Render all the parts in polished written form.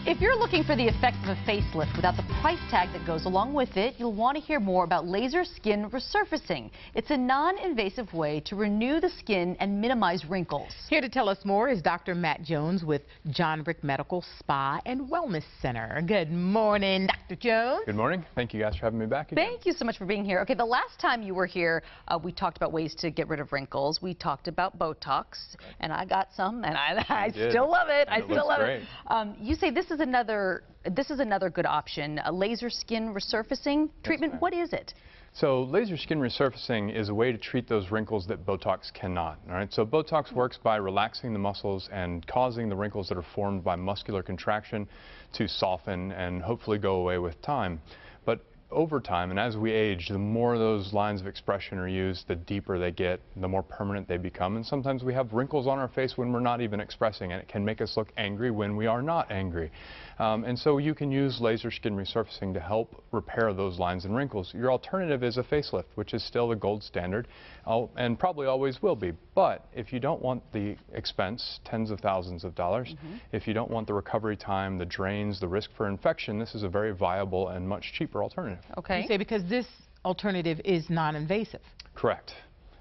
If you're looking for the effects of a facelift without the price tag that goes along with it, you'll want to hear more about laser skin resurfacing. It's a non-invasive way to renew the skin and minimize wrinkles. Here to tell us more is Dr. Matt Jones with Jon Ric Med Spa and Wellness Center. Good morning, Dr. Jones. Good morning. Thank you guys for having me back again. Thank you so much for being here. Okay, the last time you were here, we talked about ways to get rid of wrinkles. We talked about Botox, and I got some, and I still love it. I still love it. You say this is another good option, a laser skin resurfacing treatment. What is it? So laser skin resurfacing is a way to treat those wrinkles that Botox cannot. All right. So Botox works by relaxing the muscles and causing the wrinkles that are formed by muscular contraction to soften and hopefully go away with time. But over time, and as we age, the more those lines of expression are used, the deeper they get, the more permanent they become. And sometimes we have wrinkles on our face when we're not even expressing, and it can make us look angry when we are not angry. And so you can use laser skin resurfacing to help repair those lines and wrinkles. Your alternative is a facelift, which is still the gold standard, and probably always will be. But if you don't want the expense, tens of thousands of dollars, if you don't want the recovery time, the drains, the risk for infection, this is a very viable and much cheaper alternative. Okay. You say because this alternative is non-invasive. Correct.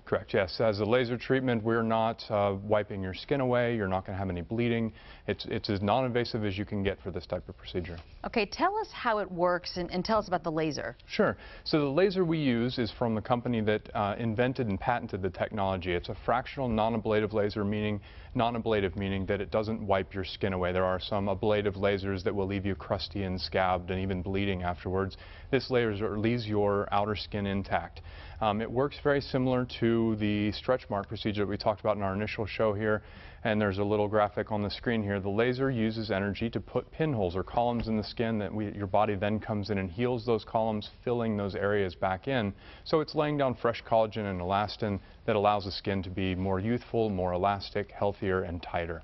Correct, yes. As a laser treatment, we're not wiping your skin away. You're not going to have any bleeding. It's as non-invasive as you can get for this type of procedure. Okay, tell us how it works and tell us about the laser. Sure. So the laser we use is from the company that invented and patented the technology. It's a fractional non-ablative laser, meaning non-ablative meaning that it doesn't wipe your skin away. There are some ablative lasers that will leave you crusty and scabbed and even bleeding afterwards. This laser leaves your outer skin intact. It works very similar to the stretch mark procedure that we talked about in our initial show here, and there's a little graphic on the screen here. The laser uses energy to put pinholes or columns in the skin that your body then comes in and heals those columns, filling those areas back in. So it's laying down fresh collagen and elastin that allows the skin to be more youthful, more elastic, healthier, and tighter.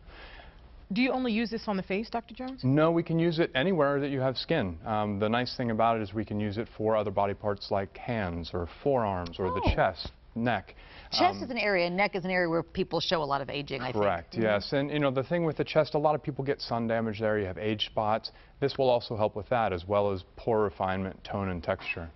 Do you only use this on the face, Dr. Jones? No, we can use it anywhere that you have skin. The nice thing about it is we can use it for other body parts like hands or forearms or the chest, neck. Chest is an area, and neck is an area where people show a lot of aging, I think. Correct, yes. And you know, the thing with the chest, a lot of people get sun damage there. You have age spots. This will also help with that, as well as pore refinement, tone, and texture.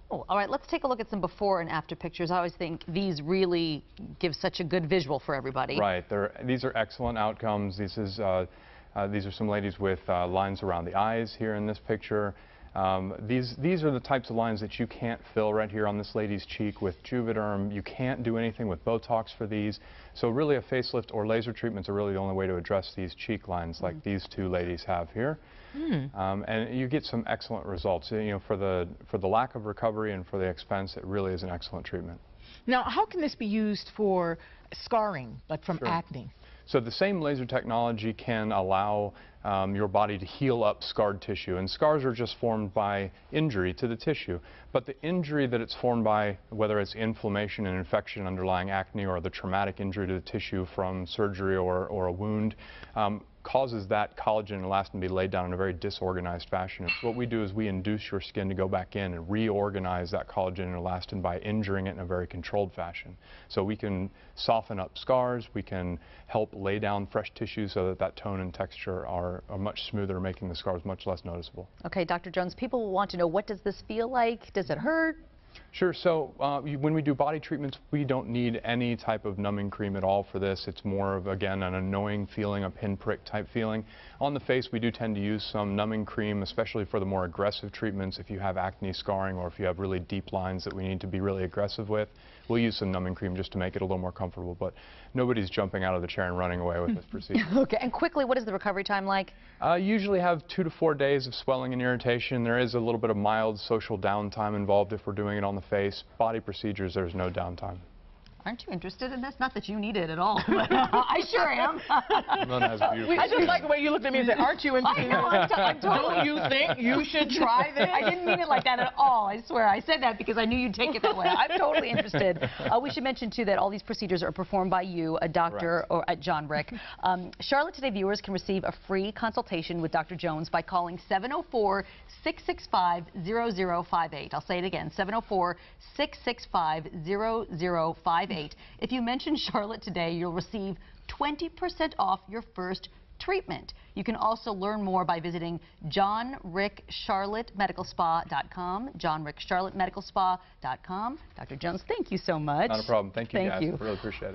Oh, all right, let's take a look at some before and after pictures. I always think these really give such a good visual for everybody. Right. These are excellent outcomes. These are some ladies with lines around the eyes here in this picture. These are the types of lines that you can't fill right here on this lady's cheek with Juvederm. You can't do anything with Botox for these. So really a facelift or laser treatments are really the only way to address these cheek lines like these two ladies have here. And you get some excellent results. You know, for the lack of recovery and for the expense, it really is an excellent treatment. Now, how can this be used for scarring, like from acne? So the same laser technology can allow your body to heal up scarred tissue. And scars are just formed by injury to the tissue. But the injury that it's formed by, whether it's inflammation and infection underlying acne or the traumatic injury to the tissue from surgery or a wound, causes that collagen and elastin to be laid down in a very disorganized fashion. And so what we do is we induce your skin to go back in and reorganize that collagen and elastin by injuring it in a very controlled fashion. So we can soften up scars, we can help lay down fresh tissue so that tone and texture are much smoother, making the scars much less noticeable. Okay, Dr. Jones, people will want to know, what does this feel like? Does it hurt? Sure. So when we do body treatments, we don't need any type of numbing cream at all for this. It's more of, again, an annoying feeling, a pinprick type feeling. On the face, we do tend to use some numbing cream, especially for the more aggressive treatments. If you have acne scarring or if you have really deep lines that we need to be really aggressive with, we'll use some numbing cream just to make it a little more comfortable. But nobody's jumping out of the chair and running away with this procedure. Okay. And quickly, what is the recovery time like? Usually have 2 to 4 days of swelling and irritation. There is a little bit of mild social downtime involved if we're doing it on the face. Body procedures, there's no downtime. Aren't you interested in this? Not that you need it at all, but I sure am. I just like the way you looked at me and said, aren't you interested? I know, Don't you think you should try this? I didn't mean it like that at all. I swear. I said that because I knew you'd take it that way. I'm totally interested. We should mention, too, that all these procedures are performed by you, a doctor, or at Jon Ric. Charlotte Today viewers can receive a free consultation with Dr. Jones by calling 704-665-0058. I'll say it again, 704-665-0058. If you mention Charlotte Today, you'll receive 20% off your first treatment. You can also learn more by visiting JonRicCharlotteMedicalSpa.com, JonRicCharlotteMedicalSpa.com. Dr. Jones, thank you so much. Not a problem. Thank you, guys. You. I really appreciate it.